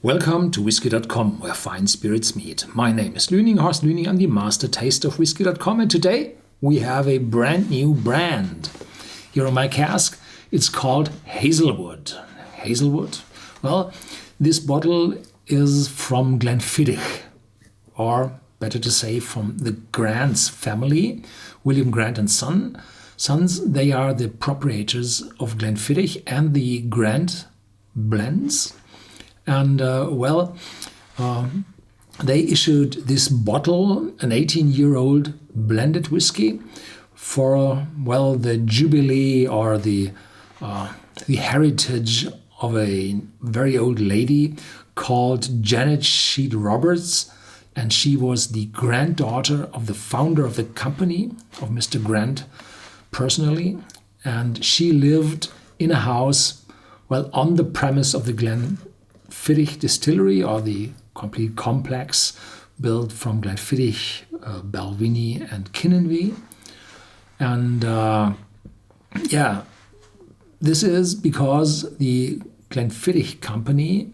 Welcome to Whisky.com, where fine spirits meet. My name is Horst Lüning. I'm the master taster of Whisky.com, and today we have a brand new brand. Here on my cask, it's called Hazelwood. Hazelwood? Well, this bottle is from Glenfiddich, or better to say from the Grant's family, William Grant and Sons. They are the proprietors of Glenfiddich and the Grant blends. And they issued this bottle, an 18-year-old blended whiskey, for the jubilee or the heritage of a very old lady called Janet Sheed Roberts, and she was the granddaughter of the founder of the company, of Mr. Grant personally, and she lived in a house, on the premise of the Glenfiddich distillery, or the complete complex built from Glenfiddich, Balvenie and Kinninvie. And this is because the Glenfiddich company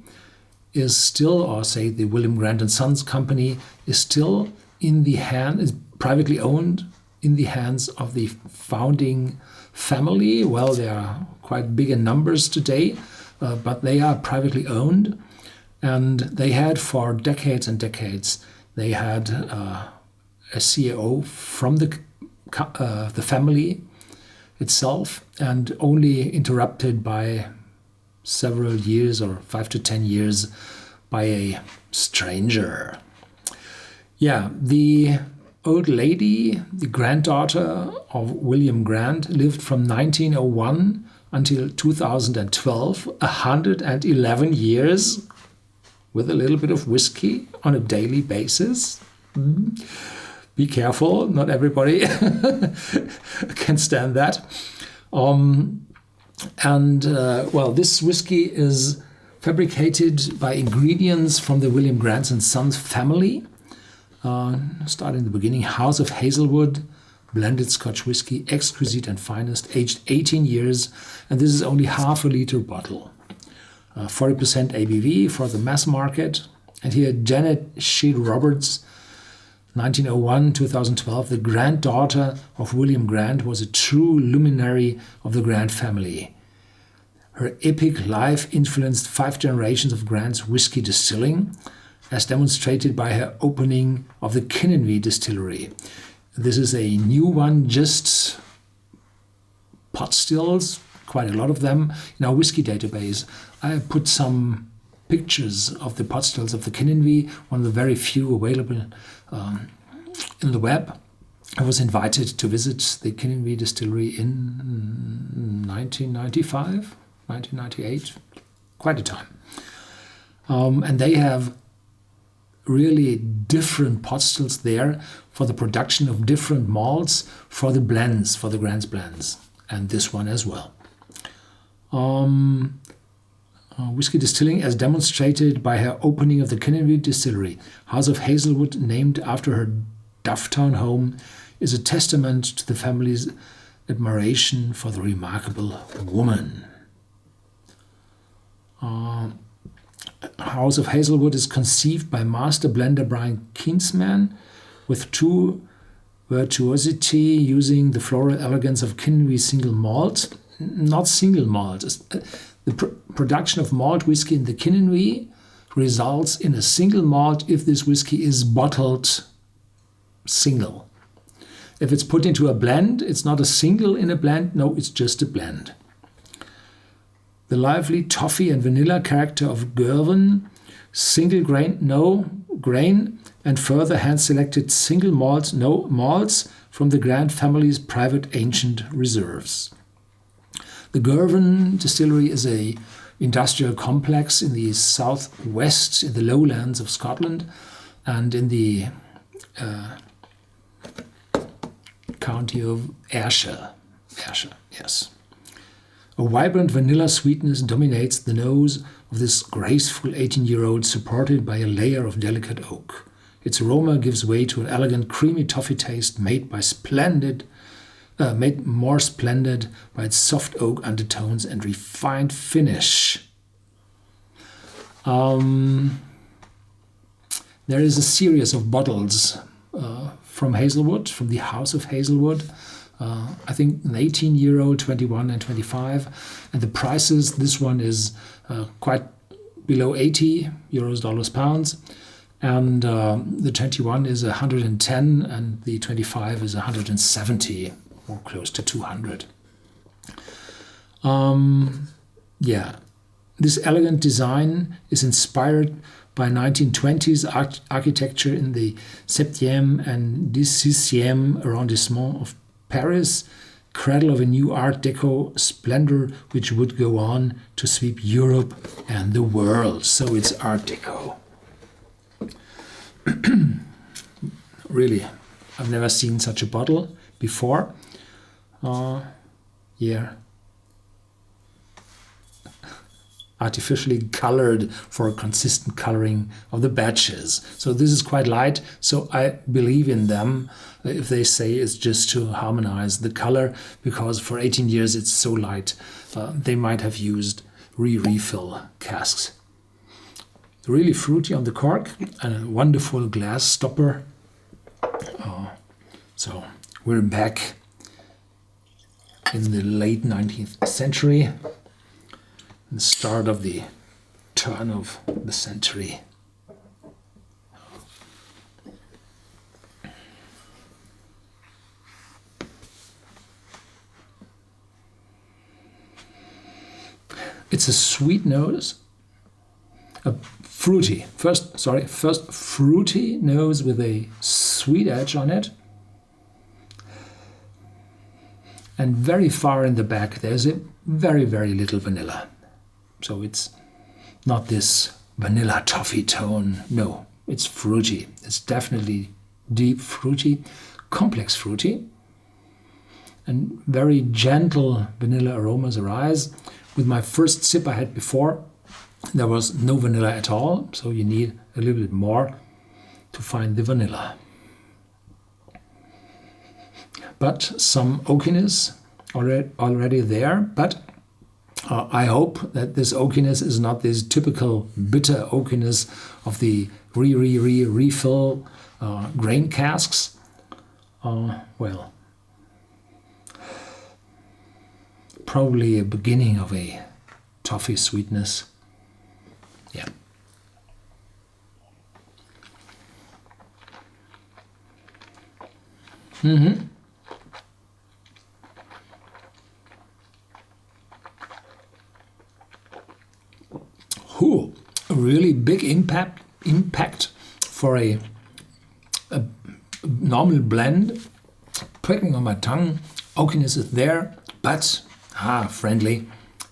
is still, or say the William Grant and Sons company, is still is privately owned, in the hands of the founding family. They are quite big in numbers today, but they are privately owned, and they had for decades and decades, they had a CEO from the family itself, and only interrupted by several years, or 5 to 10 years, by a stranger. The old lady, the granddaughter of William Grant, lived from 1901 until 2012, 111 years, with a little bit of whiskey on a daily basis. Be careful, not everybody can stand that. This whiskey is fabricated by ingredients from the William Grant and Sons family. Starting in the beginning, House of Hazelwood, blended Scotch whiskey, exquisite and finest, aged 18 years, and this is only half a liter bottle. 40% ABV for the mass market. And here, Janet Sheed Roberts, 1901-2012, the granddaughter of William Grant, was a true luminary of the Grant family. Her epic life influenced 5 generations of Grant's whiskey distilling, as demonstrated by her opening of the Kinninvie distillery. This is a new one, just pot stills, quite a lot of them. In our whiskey database, I put some pictures of the pot stills of the Kinninvie, one of the very few available in the web. I was invited to visit the Kinninvie distillery in 1995, 1998, quite a time. And they have really different pot stills there for the production of different malts for the blends, for the Grant's blends, and this one as well. Whiskey distilling as demonstrated by her opening of the Kinninvie distillery. House of Hazelwood, named after her Dufftown home, is a testament to the family's admiration for the remarkable woman. House of Hazelwood is conceived by master blender Brian Kinsman with true virtuosity, using the floral elegance of Kinninvie single malt. Not single malt. The production of malt whiskey in the Kinninvie results in a single malt if this whiskey is bottled single. If it's put into a blend, it's not a single in a blend. No, it's just a blend. The lively toffee and vanilla character of Girvan, single grain, no grain, and further hand-selected single malts, no malts, from the Grant family's private ancient reserves. The Girvan distillery is a industrial complex in the southwest, in the lowlands of Scotland, and in the county of Ayrshire. Ayrshire, yes. A vibrant vanilla sweetness dominates the nose of this graceful 18-year-old, supported by a layer of delicate oak. Its aroma gives way to an elegant, creamy toffee taste made more splendid by its soft oak undertones and refined finish. There is a series of bottles from Hazelwood, from the house of Hazelwood. I think an 18-year-old, 21 and 25. And the prices, this one is quite below 80 euros, dollars, pounds. And the 21 is 110 and the 25 is 170 or close to 200. Yeah, this elegant design is inspired by 1920s architecture in the 7e and 16e arrondissement of Paris, cradle of a new Art Deco splendor which would go on to sweep Europe and the world. So it's Art Deco. Really, I've never seen such a bottle before. Yeah. Artificially colored for a consistent coloring of the badges. So this is quite light, so I believe in them if they say it's just to harmonize the color, because for 18 years it's so light. They might have used refill casks. Really fruity on the cork and a wonderful glass stopper. So we're back in the late 19th century. The start of the turn of the century. It's a sweet nose, a fruity, first fruity nose with a sweet edge on it. And very far in the back there's a very, very little vanilla. So it's not this vanilla toffee tone. No, it's fruity. It's definitely deep fruity, complex fruity. And very gentle vanilla aromas arise. With my first sip I had before, there was no vanilla at all. So you need a little bit more to find the vanilla. But some oakiness already there. But I hope that this oakiness is not this typical bitter oakiness of the refill grain casks. Well, probably a beginning of a toffee sweetness. Yeah. A really big impact for a normal blend. Pricking on my tongue, oakiness is there, but friendly,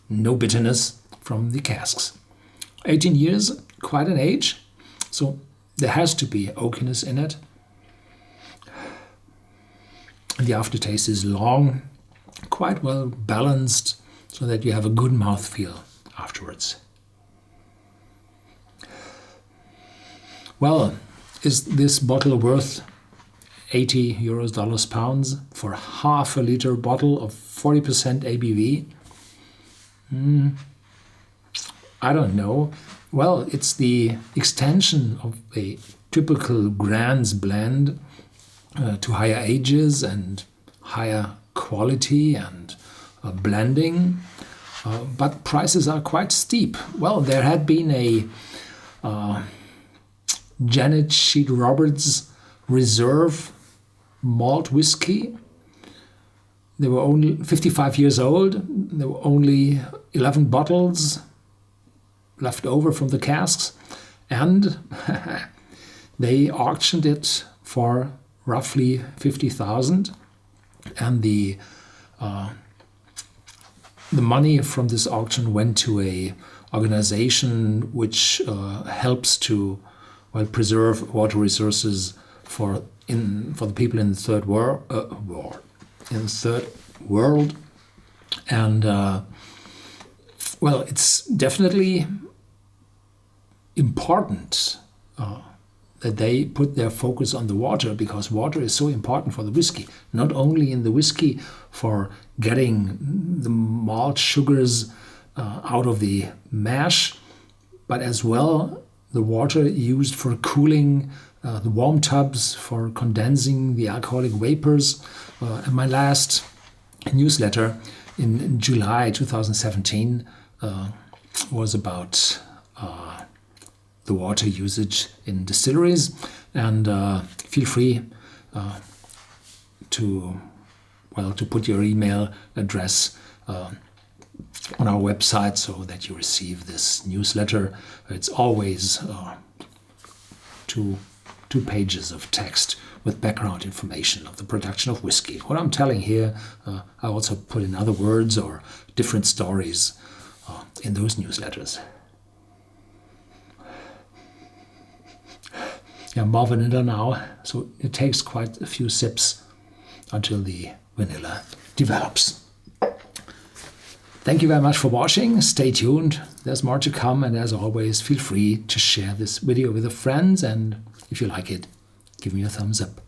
no bitterness from the casks. 18 years, quite an age, so there has to be oakiness in it. The aftertaste is long, quite well balanced, so that you have a good mouthfeel afterwards. Well, is this bottle worth 80 euros, dollars, pounds for half a liter bottle of 40% ABV? I don't know. Well, it's the extension of a typical Grand's blend to higher ages and higher quality and blending. But prices are quite steep. Well, there had been a Janet Sheet Roberts Reserve malt whiskey. They were only 55 years old. There were only 11 bottles left over from the casks. And they auctioned it for roughly 50,000. And the money from this auction went to a organization which helps to preserve water resources for the people in the third world, and it's definitely important that they put their focus on the water, because water is so important for the whiskey. Not only in the whiskey for getting the malt sugars out of the mash, but as well the water used for cooling the warm tubs, for condensing the alcoholic vapors. And my last newsletter in July 2017 was about the water usage in distilleries. And feel free to put your email address on our website so that you receive this newsletter. It's always two pages of text with background information of the production of whiskey. What I'm telling here, I also put in other words or different stories in those newsletters. Yeah, more vanilla now, so it takes quite a few sips until the vanilla develops. Thank you very much for watching. Stay tuned. There's more to come, and as always, feel free to share this video with your friends, and if you like it, give me a thumbs up.